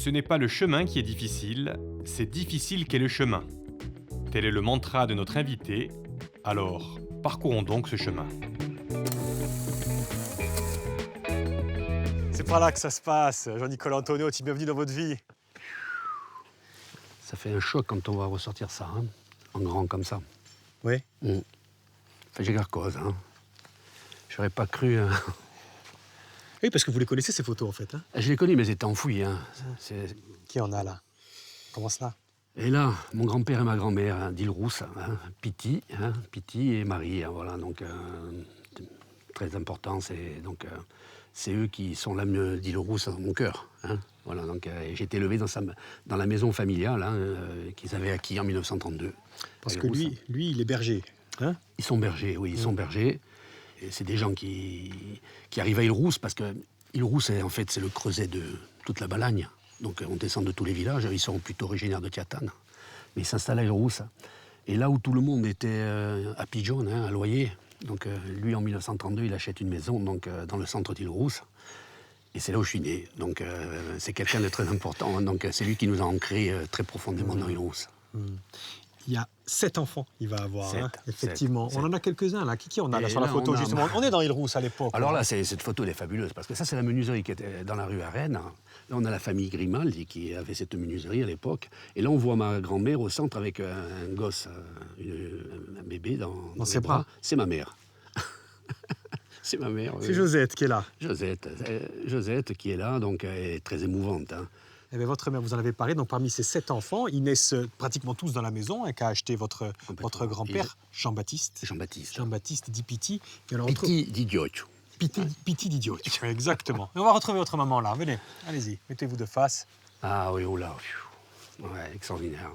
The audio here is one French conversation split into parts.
Ce n'est pas le chemin qui est difficile, c'est difficile qu'est le chemin. Tel est le mantra de notre invité. Alors, parcourons donc ce chemin. C'est par là que ça se passe. Jean-Nicolas Antonio, bienvenue dans votre vie. Ça fait un choc quand on va ressortir ça, hein, en grand comme ça. Oui. Enfin, j'ai cause, hein. J'aurais pas cru. Oui, parce que vous les connaissez ces photos en fait. Hein. Je les connais, mais elles étaient enfouies. Hein. Qui en a là? Comment cela? Et là, mon grand-père et ma grand-mère, hein, d'Île-Rousse, hein, Piti et Marie, hein, voilà, donc très important. C'est eux qui sont l'âme d'Île-Rousse dans mon cœur. Hein, voilà, donc j'ai été élevé dans la maison familiale hein, qu'ils avaient acquis en 1932. Parce que lui, il est berger. Hein? Ils sont bergers, oui, ils sont bergers. Et c'est des gens qui arrivent à Île-Rousse parce que Île-Rousse, en fait, c'est le creuset de toute la Balagne. Donc on descend de tous les villages. Ils sont plutôt originaires de Tiatane. Mais ils s'installent à Île-Rousse. Et là où tout le monde était à Pigeon, hein, à Loyer, donc lui, en 1932, il achète une maison donc, dans le centre d'Île-Rousse. Et c'est là où je suis né. Donc c'est quelqu'un de très important. Hein, donc c'est lui qui nous a ancrés très profondément dans Île-Rousse. Il y a 7 enfants, il va avoir, 7, hein, effectivement. 7. On en a quelques-uns là. Qui on a là Et sur la là, photo on a- justement? On est dans Île-Rousse à l'époque. Alors hein. là, cette photo, elle est fabuleuse, parce que ça, c'est la menuiserie qui était dans la rue à Rennes. Là, on a la famille Grimaldi qui avait cette menuiserie à l'époque. Et là, on voit ma grand-mère au centre avec un gosse, un bébé dans ses les bras. C'est ma mère. C'est ma mère. C'est Josette qui est là. Josette qui est là, donc elle est très émouvante. Hein. Eh bien, votre mère, vous en avez parlé, donc parmi ces 7 enfants, ils naissent pratiquement tous dans la maison, hein, qu'a acheté votre grand-père, Jean-Baptiste. Jean-Baptiste dit Piti. Et alors, Piti di Giotto. Piti d'idiot. Exactement. Et on va retrouver votre maman là. Venez, allez-y, mettez-vous de face. Ah oui, oh là, ouais, extraordinaire.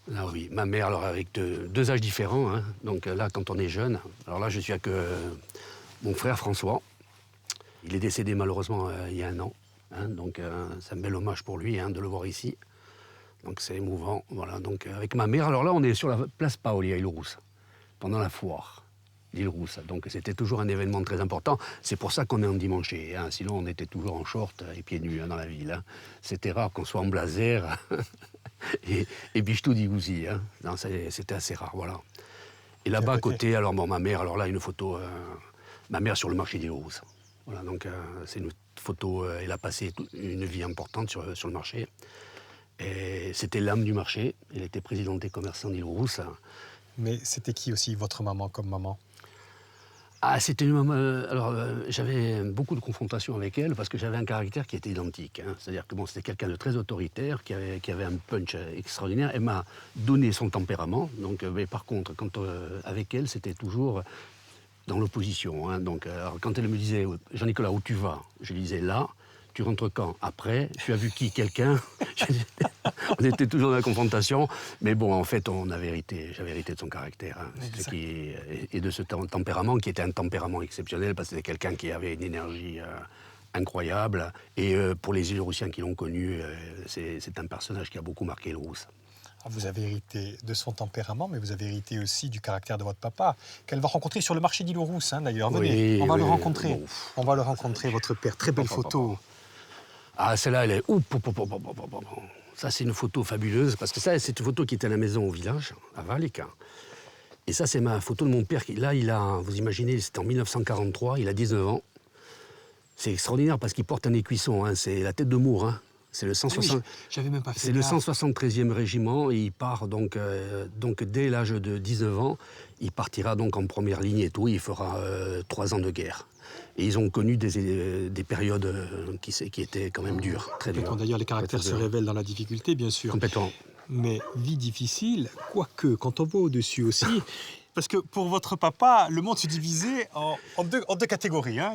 Là oui, ma mère, alors avec deux âges différents, hein. Donc là, quand on est jeune, alors là, je suis avec mon frère François. Il est décédé malheureusement il y a 1 an. Hein, donc c'est un bel hommage pour lui hein, de le voir ici. Donc c'est émouvant. Voilà, donc avec ma mère, alors là on est sur la place Paoli à Île-Rousse, pendant la foire d'Île-Rousse. Donc c'était toujours un événement très important. C'est pour ça qu'on est en dimanche. Hein, sinon on était toujours en short et pieds nus hein, dans la ville. Hein. C'était rare qu'on soit en blazer et bichetou d'Igouzi. Hein. Non, c'était assez rare, voilà. Et là-bas à côté, alors bon, ma mère, alors là une photo, ma mère sur le marché d'Île-Rousse. Voilà, donc c'est une photo, elle a passé une vie importante sur le marché. Et c'était l'âme du marché, elle était présidente des commerçants d'Île-Rousse. Mais c'était qui aussi votre maman comme maman? Ah, c'était une maman. Alors, j'avais beaucoup de confrontations avec elle parce que j'avais un caractère qui était identique. Hein. C'est-à-dire que bon, c'était quelqu'un de très autoritaire, qui avait un punch extraordinaire. Elle m'a donné son tempérament. Donc, mais par contre, avec elle, c'était toujours dans l'opposition. Hein. Donc, alors, quand elle me disait « Jean-Nicolas, où tu vas ?» Je lui disais « Là. » Tu rentres quand? Après? Tu as vu qui? Quelqu'un? On était toujours dans la confrontation. Mais bon, en fait, j'avais hérité de son caractère. Hein, et de ce tempérament, qui était un tempérament exceptionnel, parce que c'était quelqu'un qui avait une énergie incroyable. Et pour les Île-Roussiens qui l'ont connu, c'est un personnage qui a beaucoup marqué Île-Rousse. Vous avez hérité de son tempérament, mais vous avez hérité aussi du caractère de votre papa, qu'elle va rencontrer sur le marché d'Île-Rousse, hein, d'ailleurs. Venez, Oui, on va le oui, rencontrer. bon. On va le rencontrer, votre père. Très belle photo. Ah, celle-là, elle est... Ça, c'est une photo fabuleuse, parce que ça, c'est une photo qui était à la maison au village, à Valleca. Et ça, c'est ma photo de mon père. Là, vous imaginez, c'était en 1943, il a 19 ans. C'est extraordinaire, parce qu'il porte un écuisson, hein, c'est la tête de Moore, hein. C'est le 160... J'avais même pas fait C'est le 173e régiment, et il part donc dès l'âge de 19 ans, il partira donc en première ligne et tout, il fera 3 ans de guerre. Et ils ont connu des périodes qui étaient quand même dures, très dures. D'ailleurs, les caractères se révèlent dans la difficulté, bien sûr. Complètement. Mais vie difficile, quoique, quand on va au-dessus aussi... Parce que pour votre papa, le monde se divisait en deux catégories. Hein.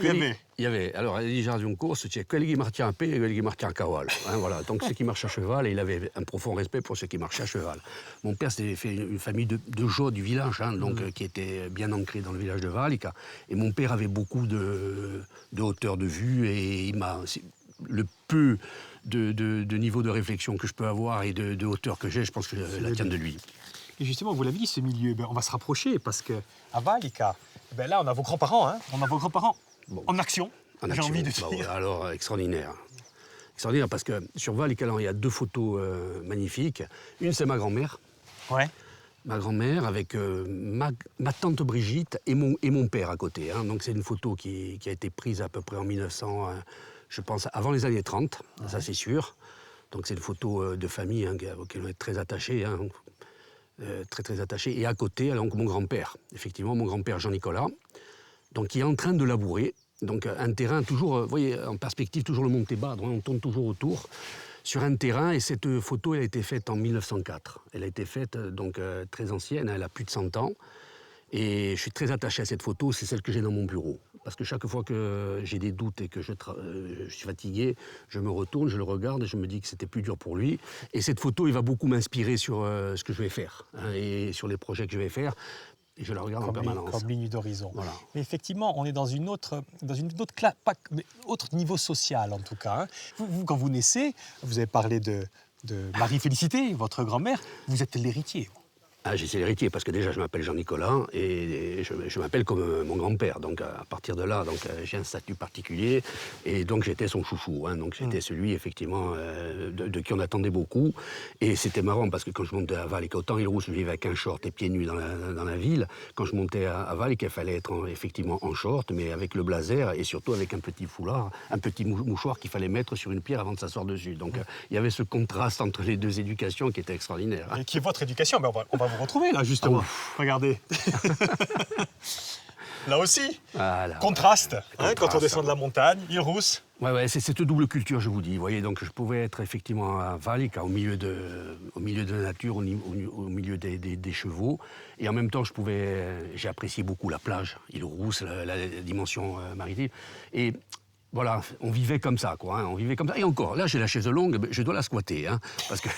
Il y avait, alors, les gens d'une course, c'est quelli qui marchaient à pied et quelli qui marchaient à cavale. Hein, voilà. Donc, ceux qui marchent à cheval, et il avait un profond respect pour ceux qui marchaient à cheval. Mon père s'était fait une famille de gens du village, hein, donc, qui était bien ancrée dans le village de Valleca. Et mon père avait beaucoup de hauteur de vue, et il m'a... Le peu de niveau de réflexion que je peux avoir et de hauteur que j'ai, je pense que la tienne de lui. Et justement, vous l'avez dit, ce milieu, on va se rapprocher parce qu'à Valleca, là, on a vos grands-parents, hein, on a vos grands-parents en action, j'ai envie de dire. Alors, extraordinaire. extraordinaire parce que sur Val-et-Calan, il y a 2 photos magnifiques. Une, c'est ma grand-mère. Ouais. Ma grand-mère avec ma tante Brigitte et mon père à côté. Hein. Donc c'est une photo qui a été prise à peu près en 1900, je pense, avant les années 30, ça c'est sûr. Donc c'est une photo de famille auquel on est très attaché, hein, très attaché. Et à côté, donc mon grand-père, effectivement, mon grand-père Jean-Nicolas, donc qui est en train de labourer. Donc un terrain toujours, vous voyez, en perspective, toujours le Montébat, on tourne toujours autour. Sur un terrain, et cette photo, elle a été faite en 1904. Elle a été faite, donc, très ancienne, elle a plus de 100 ans. Et je suis très attaché à cette photo, c'est celle que j'ai dans mon bureau. Parce que chaque fois que j'ai des doutes et que je suis fatigué, je me retourne, je le regarde et je me dis que c'était plus dur pour lui. Et cette photo, il va beaucoup m'inspirer sur ce que je vais faire, hein, et sur les projets que je vais faire. Et je la regarde en permanence. Comme ligne d'horizon. Voilà. Mais effectivement, on est dans une autre autre niveau social, en tout cas. Hein. Vous, quand vous naissez, vous avez parlé de Marie-Félicité, votre grand-mère, vous êtes l'héritier. Ah, j'ai l'héritier parce que déjà je m'appelle Jean-Nicolas et je m'appelle comme mon grand-père. Donc à partir de là, j'ai un statut particulier et donc j'étais son chouchou. Hein, donc j'étais celui effectivement de qui on attendait beaucoup. Et c'était marrant parce que quand je montais à Val et qu'autant Île-Rousse, je vivais avec un short et pieds nus dans la ville. Quand je montais à Val, il fallait être effectivement en short, mais avec le blazer et surtout avec un petit foulard, un petit mouchoir qu'il fallait mettre sur une pierre avant de s'asseoir dessus. Donc il y avait ce contraste entre les 2 éducations qui était extraordinaire. Hein. Et qui est votre éducation, ben on va vous retrouver là justement. Regardez. Là aussi, voilà. Contraste, hein, quand on descend de la montagne, Île-Rousse. Ouais, c'est cette double culture, je vous dis. Vous voyez, donc je pouvais être effectivement à Val, au milieu de la nature, au milieu des chevaux, et en même temps, j'ai apprécié beaucoup la plage, Île-Rousse, la dimension maritime, et voilà, on vivait comme ça, quoi. Hein, on vivait comme ça. Et encore, là, j'ai la chaise longue, je dois la squatter, hein, parce que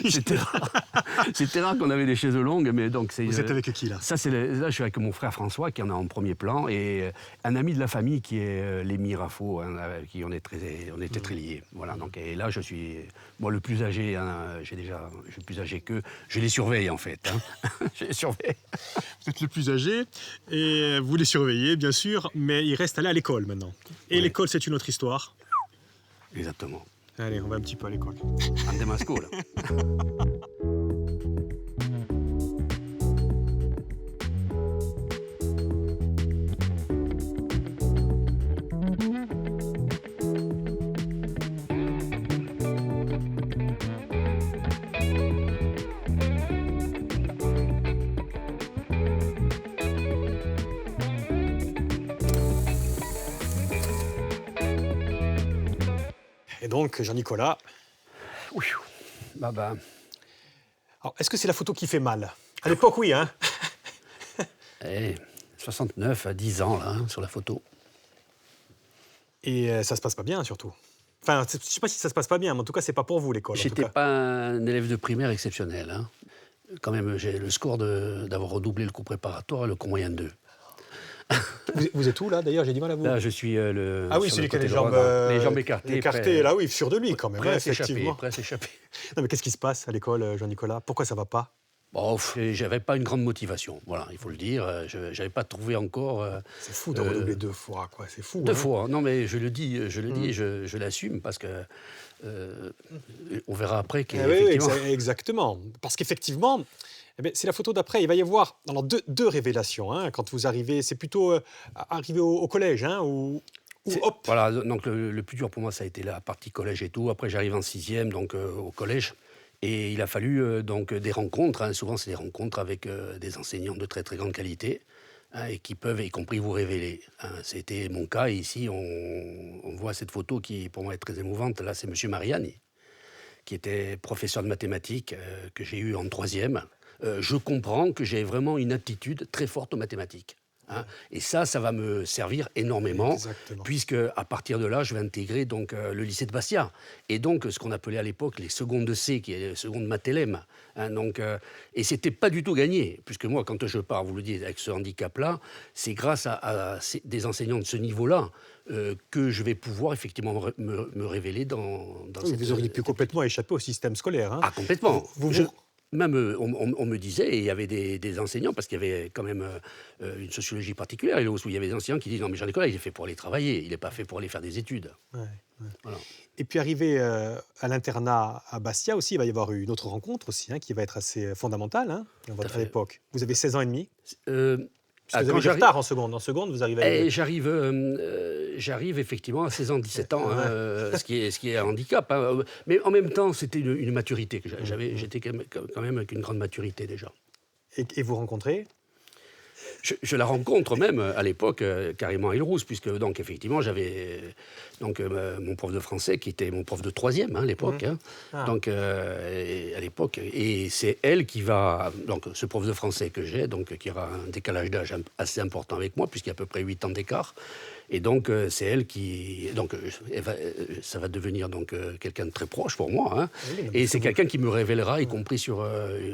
c'était rare qu'on avait des chaises longues, mais donc c'est. Vous êtes avec qui là? Ça, là, je suis avec mon frère François qui en a en premier plan et un ami de la famille qui est Lémi Raffo, hein, avec qui on était très liés. Voilà. Donc et là, je suis moi le plus âgé. Hein, je suis plus âgé qu'eux. Je les surveille en fait. Hein. Je les surveille. Vous êtes le plus âgé et vous les surveillez, bien sûr, mais ils restent allés à l'école maintenant. Et l'école, c'est une autre histoire. Exactement. Allez, on va un petit peu à l'école. Andiamo a scuola. Et donc, Jean-Nicolas. Oui. Bah. Alors, est-ce que c'est la photo qui fait mal? À l'époque, oui, hein. 69 à 10 ans, là, hein, sur la photo. Et ça se passe pas bien, surtout. Enfin, je sais pas si ça se passe pas bien, mais en tout cas, c'est pas pour vous, l'école. J'étais pas un élève de primaire exceptionnel. Hein. Quand même, j'ai le score d'avoir redoublé le cours préparatoire et le cours moyen de 2. Vous êtes où, là, d'ailleurs? J'ai du mal à vous... Là, je suis Ah oui, celui qui a les jambes écartées. Écartées, là, oui, sûr de lui, quand même. Prêt à s'échapper. Non, mais qu'est-ce qui se passe à l'école, Jean-Nicolas? Pourquoi ça va pas? Bon, j'avais pas une grande motivation, voilà, il faut le dire. J'avais pas trouvé encore... c'est fou de redoubler 2 fois, quoi. C'est fou. 2 fois, non, mais je le dis, et je l'assume, parce que... on verra après qu'effectivement... Oui, exactement. Parce qu'effectivement... Eh bien, c'est la photo d'après. Il va y avoir alors, deux révélations. Hein, quand vous arrivez, c'est plutôt arrivé au collège, hein, ou hop. Voilà, donc le plus dur pour moi, ça a été la partie collège et tout. Après, j'arrive en 6e, donc au collège. Et il a fallu donc des rencontres. Hein, souvent, c'est des rencontres avec des enseignants de très, très grande qualité, hein, et qui peuvent, y compris, vous révéler. Hein. C'était mon cas. Et ici, on voit cette photo qui, pour moi, est très émouvante. Là, c'est M. Mariani, qui était professeur de mathématiques, que j'ai eu en 3e. Je comprends que j'ai vraiment une aptitude très forte aux mathématiques. Hein. Et ça va me servir énormément, puisque à partir de là, je vais intégrer donc, le lycée de Bastia. Et donc, ce qu'on appelait à l'époque les secondes C, qui est les secondes Math-LM. Hein, donc, et c'était pas du tout gagné, puisque moi, quand je pars, vous le dites, avec ce handicap-là, c'est grâce à des enseignants de ce niveau-là que je vais pouvoir effectivement me révéler dans cette... Vous auriez pu complètement échapper au système scolaire. Hein. Ah, complètement. même on me disait, et il y avait des enseignants, parce qu'il y avait quand même une sociologie particulière, où il y avait des enseignants qui disaient non mais Jean-Nicolas, il est fait pour aller travailler, il n'est pas fait pour aller faire des études. Ouais, ouais. Voilà. Et puis arrivé à l'internat à Bastia aussi, il va y avoir une autre rencontre aussi, qui va être assez fondamentale à votre fait. époque. Vous avez 16 ans et demi. Parce que vous Quand avez du retard en seconde. En seconde, vous arrivez à... j'arrive effectivement à 16 ans, 17 ans, ce qui est un handicap. Mais en même temps, c'était une maturité. J'étais quand même avec une grande maturité déjà. Et vous rencontrez Je la rencontre même à l'époque carrément à Île-Rousse, puisque donc effectivement j'avais mon prof de français qui était mon prof de troisième à l'époque. Donc à l'époque, et c'est elle qui va, donc ce prof de français que j'ai, donc qui aura un décalage d'âge assez important avec moi, puisqu'il y a à peu près 8 ans d'écart. Et donc c'est elle qui, donc ça va devenir donc quelqu'un de très proche pour moi. Oui, et c'est quelqu'un qui me révélera, y compris sur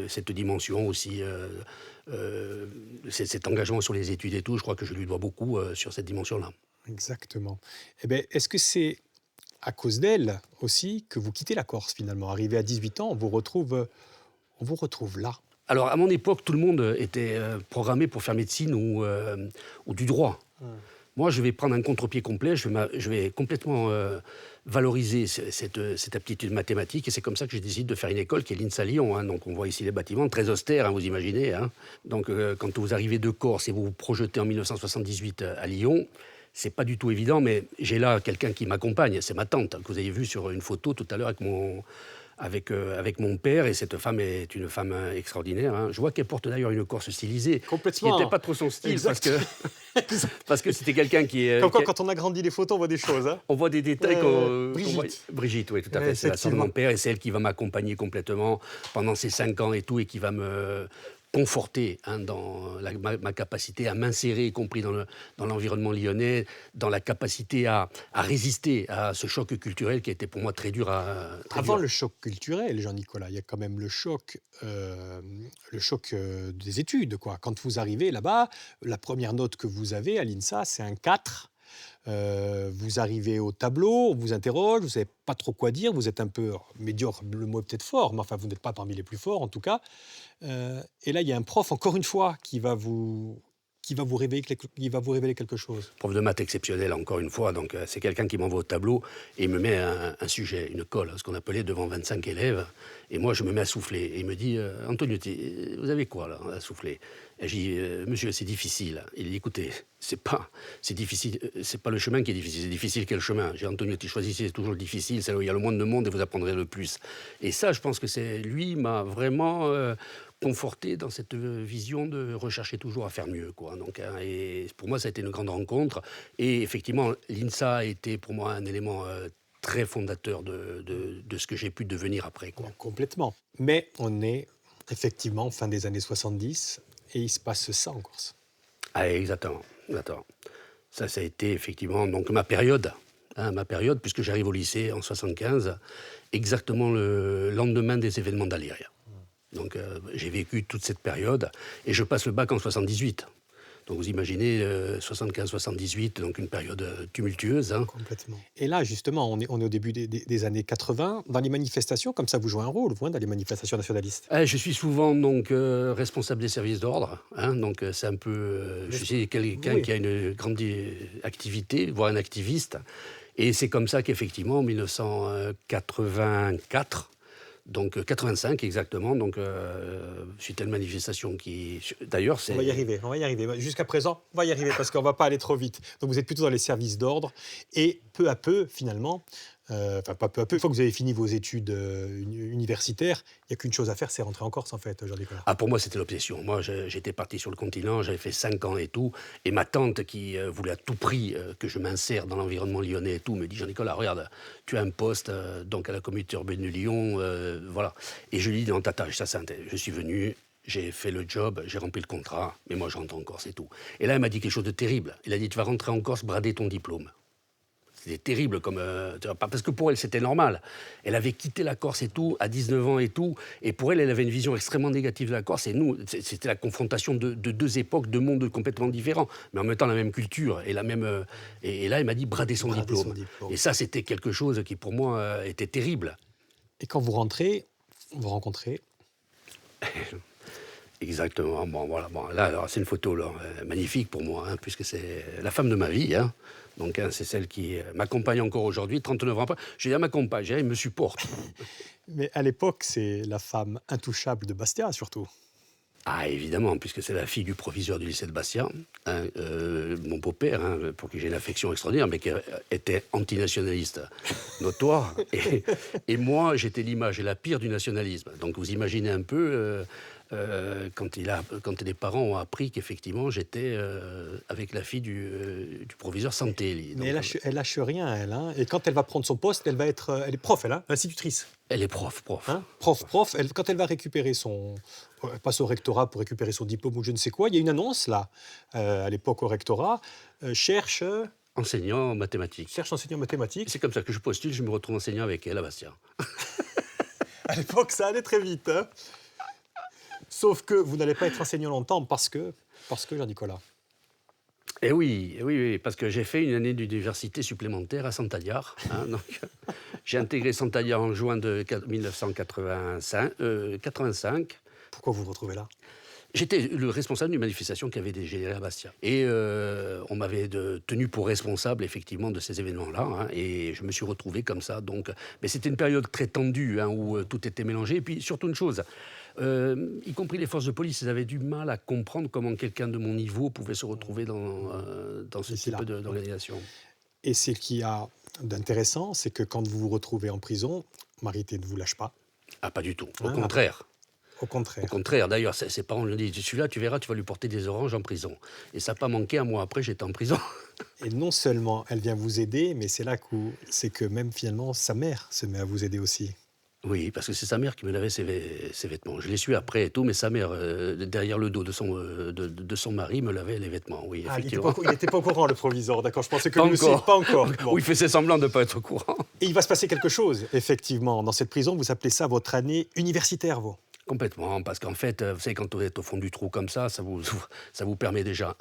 cette dimension aussi. Cet engagement sur les études et tout, je crois que je lui dois beaucoup sur cette dimension-là. Exactement. Eh bien, est-ce que c'est à cause d'elle aussi que vous quittez la Corse finalement? Arrivé à 18 ans, on vous retrouve là. Alors, à mon époque, tout le monde était programmé pour faire médecine ou du droit. Moi, je vais prendre un contre-pied complet, je vais complètement valoriser cette aptitude mathématique, et c'est comme ça que je décide de faire une école qui est l'INSA Lyon. Donc, on voit ici les bâtiments, très austères, vous imaginez. Donc, quand vous arrivez de Corse et vous vous projetez en 1978 à Lyon, c'est pas du tout évident, mais j'ai là quelqu'un qui m'accompagne, c'est ma tante, que vous avez vue sur une photo tout à l'heure avec mon père, et cette femme est une femme extraordinaire. Je vois qu'elle porte d'ailleurs une Corse stylisée, Complètement. ce qui n'était pas trop son style, parce que c'était quelqu'un qui... Comme quoi, quand on agrandit les photos, on voit des choses. On voit des détails Brigitte. Brigitte, oui, tout à fait. C'est la sœur de mon père, et c'est elle qui va m'accompagner complètement pendant ces 5 ans et tout, et qui va me conforter dans ma capacité à m'insérer, y compris dans l'environnement lyonnais, dans la capacité à résister à ce choc culturel qui a été pour moi très dur à... Avant le choc culturel, Jean-Nicolas, il y a quand même le choc des études, quoi. Quand vous arrivez là-bas, la première note que vous avez à l'INSA, c'est un 4. Vous arrivez au tableau, on vous interroge, vous ne savez pas trop quoi dire, vous êtes un peu médiocre, le mot est peut-être fort, mais enfin vous n'êtes pas parmi les plus forts en tout cas. Et là, il y a un prof, encore une fois, qui va vous révéler quelque chose. Prof de maths exceptionnel, encore une fois. Donc, c'est quelqu'un qui m'envoie au tableau et il me met un sujet, une colle, ce qu'on appelait devant 25 élèves. Et moi, je me mets à souffler. Et il me dit, Antoniotti, vous avez quoi là, à souffler? Et je dis, monsieur, c'est difficile. Il dit, écoutez, c'est difficile, c'est pas le chemin qui est difficile, c'est difficile quel chemin. J'ai Antoniotti, choisissez, c'est toujours difficile, c'est là où il y a le moins de monde et vous apprendrez le plus. Et ça, je pense que lui m'a vraiment conforté dans cette vision de rechercher toujours à faire mieux, quoi. Donc, et pour moi, ça a été une grande rencontre. Et effectivement, l'INSA a été pour moi un élément très fondateur de ce que j'ai pu devenir après, quoi. Complètement. Mais on est effectivement fin des années 70 et il se passe ça en Corse. Ah, exactement. Ça a été effectivement donc ma période, puisque j'arrive au lycée en 75, exactement le lendemain des événements d'Aléria. Donc j'ai vécu toute cette période et je passe le bac en 78. Donc vous imaginez 75-78, donc une période tumultueuse. Complètement. Et là, justement, on est au début des années 80. Dans les manifestations, comme ça, vous jouez un rôle, vous, dans les manifestations nationalistes. Je suis souvent donc responsable des services d'ordre. Donc c'est un peu... je suis quelqu'un qui a une grande activité, voire un activiste. Et c'est comme ça qu'effectivement, en 1984... Donc 85 exactement, donc suite à une manifestation qui... D'ailleurs, c'est... On va y arriver. Jusqu'à présent, on va y arriver parce qu'on ne va pas aller trop vite. Donc vous êtes plutôt dans les services d'ordre et peu à peu, finalement, pas peu à peu, une fois que vous avez fini vos études universitaires, il n'y a qu'une chose à faire, c'est rentrer en Corse en fait, Jean-Nicolas. Pour moi, c'était l'obsession. Moi, j'étais parti sur le continent, j'avais fait 5 ans et tout, et ma tante qui voulait à tout prix que je m'insère dans l'environnement lyonnais et tout, me dit, Jean-Nicolas, regarde, tu as un poste donc à la communauté urbaine de Lyon, voilà. Et je lui dis, non, tata, je suis venu, j'ai fait le job, j'ai rempli le contrat, mais moi, je rentre en Corse et tout. Et là, elle m'a dit quelque chose de terrible. Elle a dit, tu vas rentrer en Corse, brader ton diplôme. C'était terrible, parce que pour elle, c'était normal. Elle avait quitté la Corse et tout, à 19 ans et tout, et pour elle, elle avait une vision extrêmement négative de la Corse, et nous, c'était la confrontation de deux époques, deux mondes complètement différents, mais en même temps la même culture, et et là, elle m'a dit brader son diplôme. Et ça, c'était quelque chose qui, pour moi, était terrible. Et quand vous rentrez, vous rencontrez Exactement. Bon, voilà. Bon, là, alors, c'est une photo là, magnifique pour moi, hein, puisque c'est la femme de ma vie. Hein. Donc, hein, c'est celle qui m'accompagne encore aujourd'hui, 39 ans après. Je dis à ma compagne, elle me supporte. Mais à l'époque, c'est la femme intouchable de Bastia, surtout. Ah, évidemment, puisque c'est la fille du proviseur du lycée de Bastia, hein, mon beau-père, hein, pour qui j'ai une affection extraordinaire, mais qui était antinationaliste notoire. Et moi, j'étais l'image la pire du nationalisme. Donc, vous imaginez un peu... quand les parents ont appris qu'effectivement j'étais avec la fille du proviseur santé. Mais elle lâche rien, elle. Hein. Et quand elle va prendre son poste, elle est prof, elle, hein, institutrice. Elle est prof. Hein, prof. Quand elle va récupérer elle passe au rectorat pour récupérer son diplôme ou je ne sais quoi, il y a une annonce là, à l'époque au rectorat, cherche enseignant en mathématiques. Enseignant en mathématiques. C'est comme ça que je postule, je me retrouve enseignant avec elle à Bastia. À l'époque, ça allait très vite. Hein. Sauf que vous n'allez pas être enseignant longtemps parce que Jean-Nicolas. Eh oui, parce que j'ai fait une année d'université supplémentaire à Sant'Agliar. Hein, donc, j'ai intégré Sant'Agliar en juin de 1985. Pourquoi vous vous retrouvez là? J'étais le responsable d'une manifestation qui avait dégénéré à Bastia. Et on m'avait tenu pour responsable, effectivement, de ces événements-là. Hein, et je me suis retrouvé comme ça. Donc, mais c'était une période très tendue, hein, où tout était mélangé. Et puis, surtout une chose, y compris les forces de police, ils avaient du mal à comprendre comment quelqu'un de mon niveau pouvait se retrouver dans ce type d'organisation. Et ce qu'il y a d'intéressant, c'est que quand vous vous retrouvez en prison, Marité ne vous lâche pas. Ah, pas du tout. Au contraire. Au contraire. Au contraire. D'ailleurs, ses parents lui ont dit, celui-là, tu verras, tu vas lui porter des oranges en prison. Et ça n'a pas manqué, un mois après, j'étais en prison. Et non seulement elle vient vous aider, mais c'est que même finalement, sa mère se met à vous aider aussi. Oui, parce que c'est sa mère qui me lavait ses vêtements. Je l'ai su après et tout, mais sa mère, derrière le dos de son mari, me lavait les vêtements, oui, effectivement. Il n'était pas au courant, le proviseur, d'accord? Je pensais que pas lui encore. aussi, pas encore. Bon. Oui, il faisait semblant de ne pas être au courant. Et il va se passer quelque chose, effectivement. Dans cette prison, vous appelez ça votre année universitaire, vous? Complètement, parce qu'en fait, vous savez, quand vous êtes au fond du trou comme ça vous permet déjà,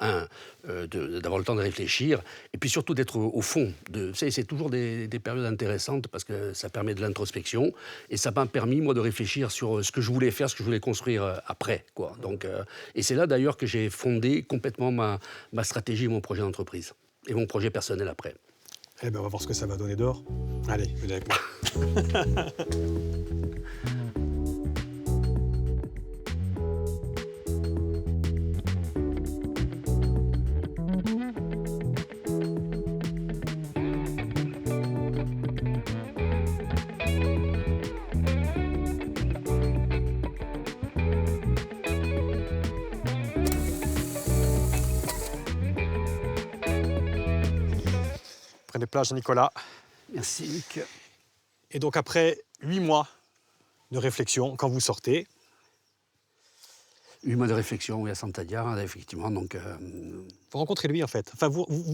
d'avoir le temps de réfléchir, et puis surtout d'être au fond. Vous savez, c'est toujours des périodes intéressantes, parce que ça permet de l'introspection, et ça m'a permis, moi, de réfléchir sur ce que je voulais faire, ce que je voulais construire après, quoi. Donc, et c'est là, d'ailleurs, que j'ai fondé complètement ma stratégie, mon projet d'entreprise, et mon projet personnel après. Eh bien, on va voir ce que ça va donner dehors. Allez, venez avec moi. Prenez place, Jean-Nicolas. Merci, Luc. Et donc, après 8 mois de réflexion, quand vous sortez... 8 mois de réflexion, oui, à Sant'Agliar, effectivement. Donc, Vous rencontrez lui, en fait. Enfin,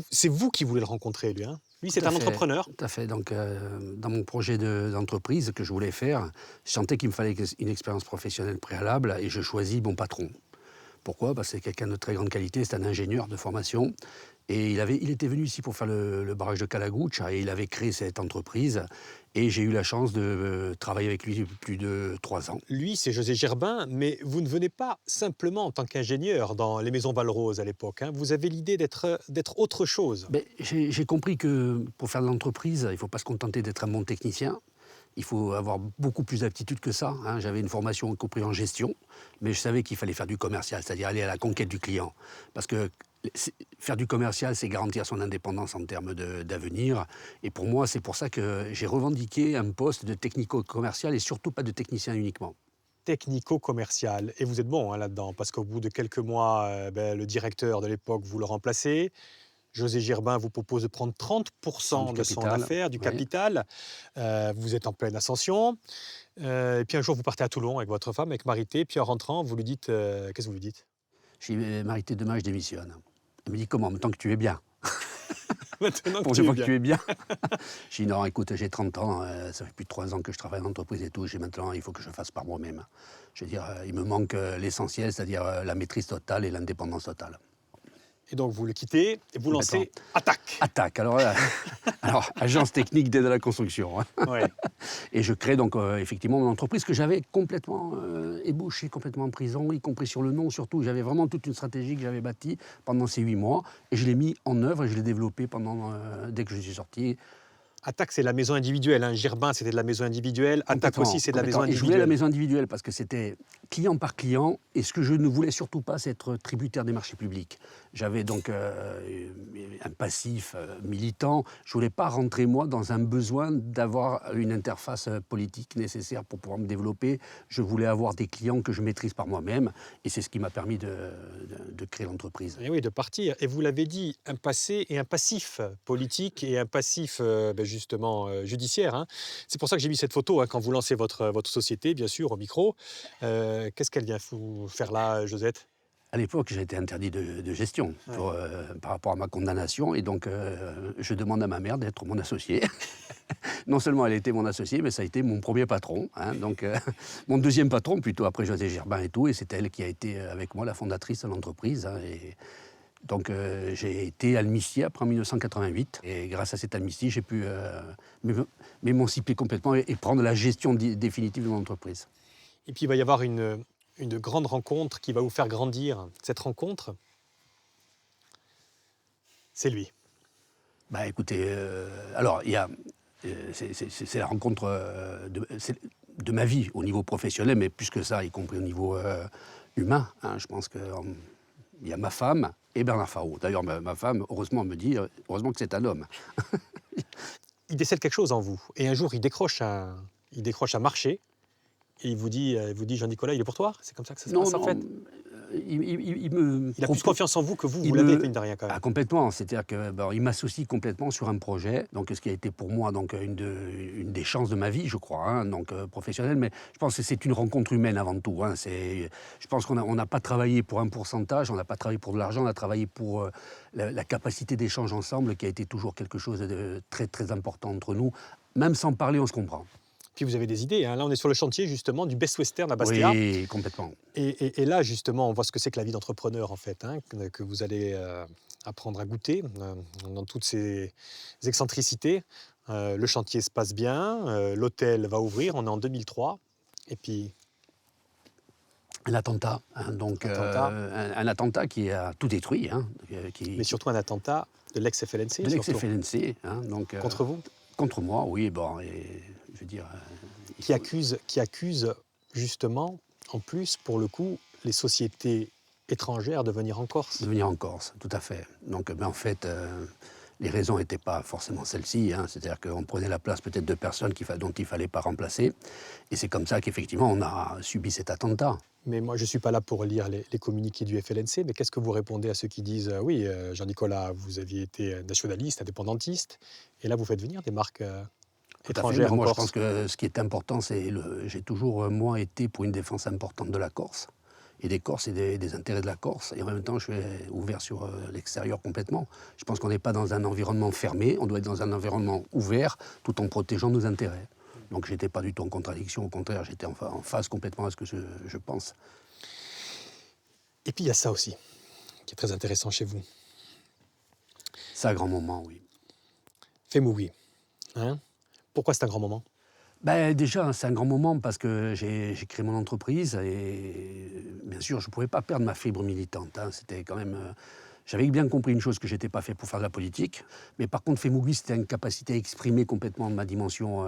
c'est vous qui voulez le rencontrer, lui. Hein. Lui, c'est un entrepreneur. Tout à fait. Donc, dans mon projet d'entreprise que je voulais faire, je sentais qu'il me fallait une expérience professionnelle préalable et je choisis mon patron. Pourquoi? Parce que c'est quelqu'un de très grande qualité, c'est un ingénieur de formation. Et il était venu ici pour faire le barrage de Calaguccia et il avait créé cette entreprise. Et j'ai eu la chance de travailler avec lui plus de 3 ans. Lui, c'est José Gerbin, mais vous ne venez pas simplement en tant qu'ingénieur dans les maisons Valrose à l'époque. Hein. Vous avez l'idée d'être autre chose. J'ai compris que pour faire de l'entreprise, il ne faut pas se contenter d'être un bon technicien. Il faut avoir beaucoup plus d'aptitude que ça. Hein. J'avais une formation compris en gestion, mais je savais qu'il fallait faire du commercial, c'est-à-dire aller à la conquête du client. Parce que faire du commercial, c'est garantir son indépendance en termes d'avenir. Et pour moi, c'est pour ça que j'ai revendiqué un poste de technico-commercial et surtout pas de technicien uniquement. Technico-commercial. Et vous êtes bon, hein, là-dedans, parce qu'au bout de quelques mois, le directeur de l'époque, vous le remplacez. José Gerbin vous propose de prendre 30% de son affaire, du capital. Vous êtes en pleine ascension. Et puis un jour, vous partez à Toulon avec votre femme, avec Marité. Puis en rentrant, vous lui dites... Qu'est-ce que vous lui dites? Je dis, Marité, demain, je démissionne. Elle me dit, comment? Maintenant que tu es bien. Maintenant Pour que tu es bien. Je dis, non, écoute, j'ai 30 ans, ça fait plus de 3 ans que je travaille en entreprise et tout. J'ai maintenant, il faut que je fasse par moi-même. Je veux dire, il me manque l'essentiel, c'est-à-dire la maîtrise totale et l'indépendance totale. Et donc, vous le quittez et vous lancez Attaque. Attaque. Alors, agence technique d'aide à la construction. Hein. Ouais. Et je crée donc effectivement mon entreprise que j'avais complètement ébauchée, complètement en prison, y compris sur le nom surtout. J'avais vraiment toute une stratégie que j'avais bâtie pendant ces 8 mois. Et je l'ai mis en œuvre et je l'ai développée dès que je suis sorti. Attaque, c'est la maison individuelle. Hein. Girbin, c'était de la maison individuelle. Attaque aussi, c'est de la maison Et je voulais individuelle. la maison individuelle parce que c'était client par client. Et ce que je ne voulais surtout pas, c'est être tributaire des marchés publics. J'avais donc un passif militant. Je ne voulais pas rentrer, moi, dans un besoin d'avoir une interface politique nécessaire pour pouvoir me développer. Je voulais avoir des clients que je maîtrise par moi-même. Et c'est ce qui m'a permis de créer l'entreprise. Et oui, de partir. Et vous l'avez dit, un passé et un passif politique et un passif justement judiciaire. Hein. C'est pour ça que j'ai mis cette photo hein, quand vous lancez votre société, bien sûr, au micro. Qu'est-ce qu'elle vient vous faire là, Josette? À l'époque, j'ai été interdit de gestion par rapport à ma condamnation. Et donc, je demande à ma mère d'être mon associée. Non seulement elle était mon associée, mais ça a été mon premier patron. Hein, donc, mon deuxième patron, plutôt après José Girbin et tout. Et c'est elle qui a été avec moi la fondatrice de l'entreprise. Hein, et donc, j'ai été amnistié après en 1988. Et grâce à cette amnistie, j'ai pu m'émanciper complètement et prendre la gestion définitive de mon entreprise. Et puis, il va y avoir une grande rencontre qui va vous faire grandir. Cette rencontre, c'est lui. Bah écoutez, alors il y a, c'est la rencontre de ma vie au niveau professionnel, mais plus que ça, y compris au niveau humain. Hein, je pense qu'il y a ma femme et Bernard Faraud. D'ailleurs, ma femme, heureusement, me dit, heureusement que c'est un homme. Il décèle quelque chose en vous. Et un jour, il décroche un marché. Et il vous dit Jean-Nicolas, il est pour toi? C'est comme ça que ça se passe en fait? Il a plus confiance en vous que vous l'avez, mine de rien, quand même. Ah, complètement. C'est-à-dire qu'il m'associe complètement sur un projet, donc ce qui a été pour moi donc, une des chances de ma vie, je crois, hein, donc professionnelle. Mais je pense que c'est une rencontre humaine avant tout. Hein. Je pense qu'on n'a pas travaillé pour un pourcentage, on n'a pas travaillé pour de l'argent, on a travaillé pour la capacité d'échange ensemble, qui a été toujours quelque chose de très, très important entre nous. Même sans parler, on se comprend. Puis vous avez des idées. Hein. Là, on est sur le chantier, justement, du Best Western à Bastia. Oui, complètement. Et là, justement, on voit ce que c'est que la vie d'entrepreneur, en fait, hein, que vous allez apprendre à goûter dans toutes ces excentricités. Le chantier se passe bien, l'hôtel va ouvrir, on est en 2003. Et puis... Un attentat, hein, donc un attentat qui a tout détruit. Hein, Mais surtout un attentat de l'ex-FLNC. De l'ex-FLNC. Hein, donc, contre vous? Contre moi, oui. Bon, et, je veux dire... Qui accuse justement, en plus, pour le coup, les sociétés étrangères de venir en Corse. De venir en Corse, tout à fait. Donc, en fait, les raisons n'étaient pas forcément celles-ci. Hein. C'est-à-dire qu'on prenait la place peut-être de personnes dont il ne fallait pas remplacer. Et c'est comme ça qu'effectivement, on a subi cet attentat. Mais moi, je ne suis pas là pour lire les communiqués du FLNC, mais qu'est-ce que vous répondez à ceux qui disent « Oui, Jean-Nicolas, vous aviez été nationaliste, indépendantiste, et là, vous faites venir des marques étrangères en Moi, Corse ». Je pense que ce qui est important, c'est j'ai toujours, moi, été pour une défense importante de la Corse, et des Corses et des intérêts de la Corse, et en même temps, je suis ouvert sur l'extérieur complètement. Je pense qu'on n'est pas dans un environnement fermé, on doit être dans un environnement ouvert, tout en protégeant nos intérêts. Donc je n'étais pas du tout en contradiction, au contraire, j'étais en phase complètement à ce que je pense. Et puis il y a ça aussi, qui est très intéressant chez vous. C'est un grand moment, oui. Femougui. Hein? Pourquoi c'est un grand moment? Déjà, c'est un grand moment parce que j'ai créé mon entreprise et bien sûr, je ne pouvais pas perdre ma fibre militante. Hein. C'était quand même... J'avais bien compris une chose, que je n'étais pas fait pour faire de la politique. Mais par contre, Femougui, c'était une capacité à exprimer complètement ma dimension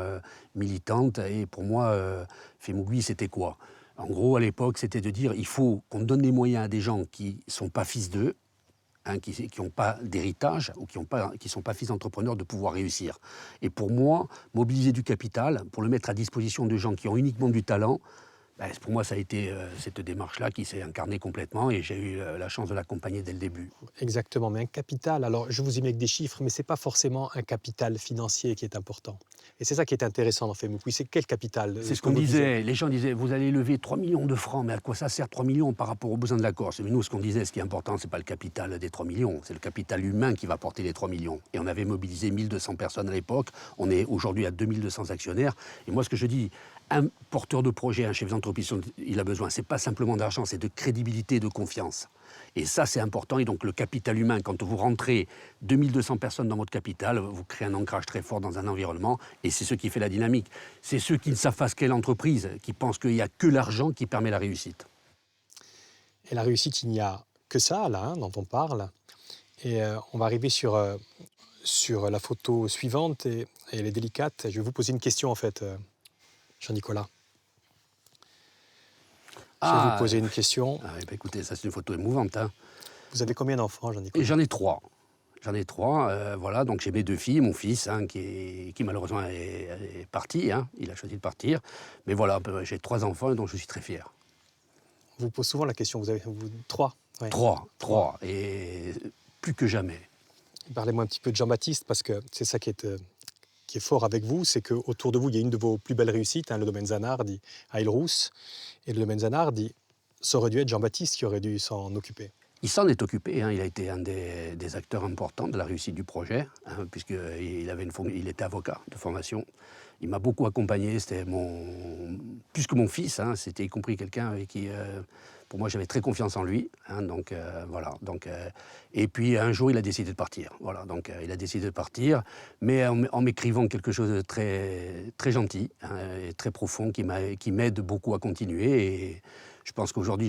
militante. Et pour moi, Femougui, c'était quoi? En gros, à l'époque, c'était de dire il faut qu'on donne les moyens à des gens qui ne sont pas fils d'eux, hein, qui n'ont pas d'héritage ou qui ne sont pas fils d'entrepreneurs, de pouvoir réussir. Et pour moi, mobiliser du capital, pour le mettre à disposition de gens qui ont uniquement du talent, pour moi, ça a été cette démarche-là qui s'est incarnée complètement et j'ai eu la chance de l'accompagner dès le début. Exactement, mais un capital, alors je vous y mets avec des chiffres, mais ce n'est pas forcément un capital financier qui est important. Et c'est ça qui est intéressant dans Femougui, c'est quel capital? C'est ce qu'on disait, les gens disaient, vous allez lever 3 millions de francs, mais à quoi ça sert 3 millions par rapport aux besoins de la Corse? Mais nous, ce qu'on disait, ce qui est important, ce n'est pas le capital des 3 millions, c'est le capital humain qui va porter les 3 millions. Et on avait mobilisé 1200 personnes à l'époque, on est aujourd'hui à 2200 actionnaires. Et moi, ce que je dis, un porteur de projet, un chef d'entreprise, il a besoin, c'est pas simplement d'argent, c'est de crédibilité et de confiance. Et ça, c'est important. Et donc, le capital humain, quand vous rentrez 2200 personnes dans votre capital, vous créez un ancrage très fort dans un environnement. Et c'est ce qui fait la dynamique. C'est ceux qui ne savent pas ce qu'est l'entreprise, qui pensent qu'il n'y a que l'argent qui permet la réussite. Et la réussite, il n'y a que ça, là, hein, dont on parle. Et on va arriver sur la photo suivante, et elle est délicate. Je vais vous poser une question, en fait, Jean-Nicolas. Je vais vous poser une question. Écoutez, ça, c'est une photo émouvante. Hein. Vous avez combien d'enfants, Jean-Nicolas? J'en ai 3. Voilà, donc j'ai mes 2 filles, mon fils, hein, qui malheureusement est parti, hein, il a choisi de partir. Mais voilà, j'ai 3 enfants, dont je suis très fier. On vous pose souvent la question, vous avez 3? Ouais. 3, et plus que jamais. Parlez-moi un petit peu de Jean-Baptiste, parce que c'est ça qui est fort avec vous, c'est qu'autour de vous, il y a une de vos plus belles réussites, hein, le domaine Zanardi à Île-Rousse. Et le domaine Zanardi, ça aurait dû être Jean-Baptiste qui aurait dû s'en occuper. Il s'en est occupé, hein. Il a été un des acteurs importants de la réussite du projet, hein, puisqu'il était avocat de formation. Il m'a beaucoup accompagné, c'était plus que mon fils, hein, c'était y compris quelqu'un avec qui, pour moi, j'avais très confiance en lui. Hein, voilà. Et puis un jour, il a décidé de partir. Voilà, il a décidé de partir, mais en m'écrivant quelque chose de très, très gentil, hein, et très profond, qui m'aide beaucoup à continuer. Et je pense qu'aujourd'hui,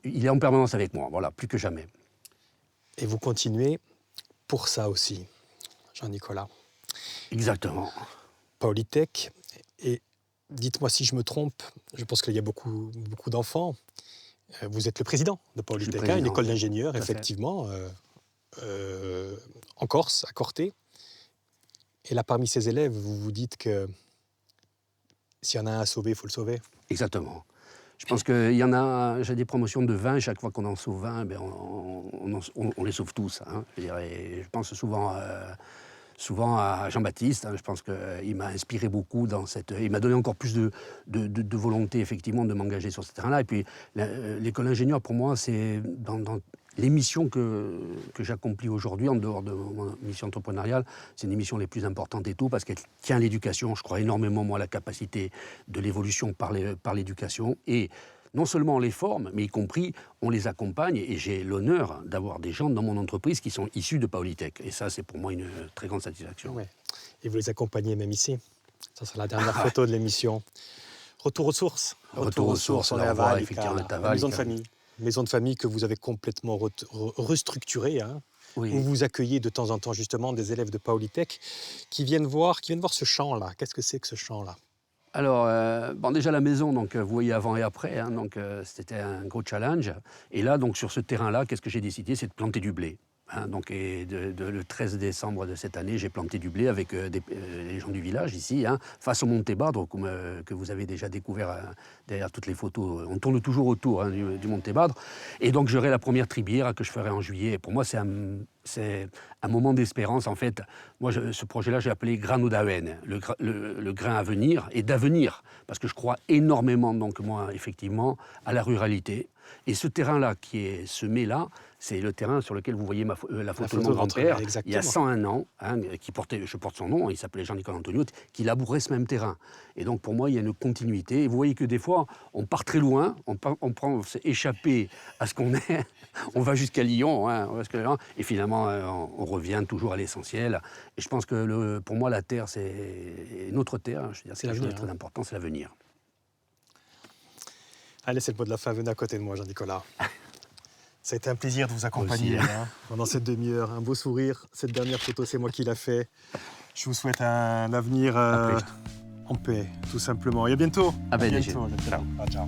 il est en permanence avec moi, voilà, plus que jamais. Et vous continuez pour ça aussi, Jean-Nicolas. Exactement. Polytech. Et dites-moi si je me trompe, je pense qu'il y a beaucoup d'enfants. Vous êtes le président de Polytech, une école d'ingénieurs, effectivement, en Corse, à Corté. Et là, parmi ces élèves, vous vous dites que s'il y en a un à sauver, il faut le sauver. Exactement. Je pense qu'il y en a, j'ai des promotions de 20, chaque fois qu'on en sauve 20, ben on les sauve tous. Hein. Je pense souvent à Jean-Baptiste, hein, je pense qu'il m'a inspiré beaucoup il m'a donné encore plus de volonté, effectivement, de m'engager sur ce terrain-là. Et puis, l'école d'ingénieur, pour moi, c'est dans les missions que j'accomplis aujourd'hui, en dehors de mon mission entrepreneuriale, c'est une des missions les plus importantes et tout, parce qu'elle tient à l'éducation. Je crois énormément, moi, à la capacité de l'évolution par l'éducation. Et non seulement on les forme, mais y compris on les accompagne. Et j'ai l'honneur d'avoir des gens dans mon entreprise qui sont issus de Polytech. Et ça, c'est pour moi une très grande satisfaction. Ouais. Et vous les accompagnez même ici. Ça sera la dernière photo de l'émission. Retour aux sources. Retour aux sources, on est à Val, effectivement, la maison de famille. Maison de famille que vous avez complètement restructurée, hein, oui. Où vous accueillez de temps en temps justement des élèves de Polytech qui viennent voir ce champ-là. Qu'est-ce que c'est que ce champ-là? Alors, déjà la maison, donc vous voyez avant et après, hein, c'était un gros challenge. Et là, donc sur ce terrain-là, qu'est-ce que j'ai décidé? C'est de planter du blé. Hein, le 13 décembre de cette année, j'ai planté du blé avec les gens du village ici, hein, face au Monte-Badre, que vous avez déjà découvert derrière toutes les photos. On tourne toujours autour, hein, du Monte-Badre. Et donc j'aurai la première tribière que je ferai en juillet. Et pour moi, c'est un moment d'espérance. En fait, moi, ce projet-là, j'ai appelé Grano d'Aven, le grain à venir et d'avenir, parce que je crois énormément, donc moi, effectivement, à la ruralité. Et ce terrain-là qui est semé là, c'est le terrain sur lequel vous voyez la photo de mon grand-père, il y a 101 ans, hein, je porte son nom, il s'appelait Jean-Nicolas Antonio, qui labourait ce même terrain. Et donc pour moi, il y a une continuité. Et vous voyez que des fois, on part très loin, on s'est échappé à ce qu'on est, on va jusqu'à Lyon, hein, et finalement, on revient toujours à l'essentiel. Et je pense que pour moi, la terre, c'est notre terre, je veux dire, c'est quelque chose de très important, c'est l'avenir. Allez, c'est le mot de la fin. Venez à côté de moi, Jean-Nicolas. Ça a été un plaisir de vous accompagner pendant cette demi-heure. Un beau sourire. Cette dernière photo, c'est moi qui l'ai fait. Je vous souhaite un avenir en paix, tout simplement. Et à bientôt. À bientôt. Ciao.